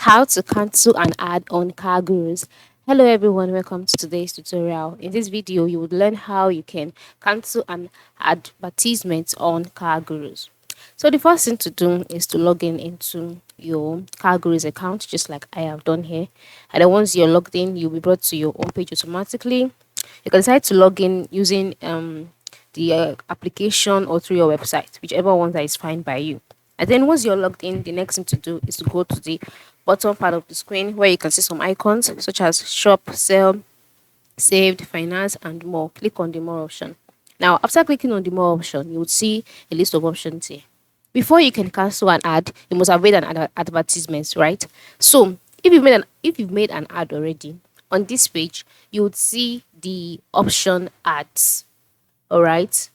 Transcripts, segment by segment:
How to cancel an ad on CarGurus. Hello everyone, welcome to today's tutorial. In this video, you would learn how you can cancel an advertisement on CarGurus. So the first thing to do is to log in into your CarGurus account, just like I have done here. And then once you're logged in, you'll be brought to your home page automatically. You can decide to log in using the application or through your website, whichever one that is fine by you. And then once you're logged in, the next thing to do is to go to the bottom part of the screen where you can see some icons such as shop, sell, saved, finance, and more. Click on the more option. Now, after clicking on the more option, you would see a list of options here. Before you can cancel an ad, you must have made an advertisement, right? So if you've made an ad already on this page, you would see the option ads. All right,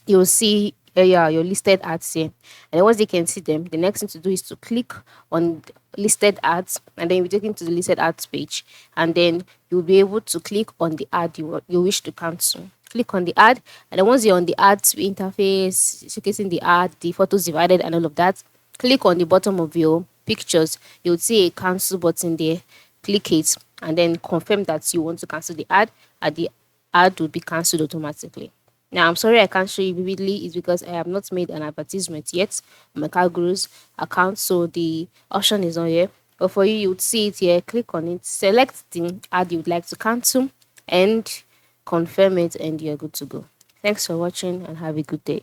you'll see yeah, your listed ads here. And then once you can see them, the next thing to do is to click on listed ads, and then you'll be taken to the listed ads page. And then you'll be able to click on the ad you wish to cancel. Click on the ad, and then once you're on the ads interface, showcasing the ad, the photos divided, and all of that, click on the bottom of your pictures. You'll see a cancel button there. Click it, and then confirm that you want to cancel the ad, and the ad will be cancelled automatically. Now, I'm sorry I can't show you vividly. It's because I have not made an advertisement yet on my CarGurus account, so the option is not here. But for you, you would see it here. Click on it, select the ad you would like to cancel, and confirm it, and you're good to go. Thanks for watching, and have a good day.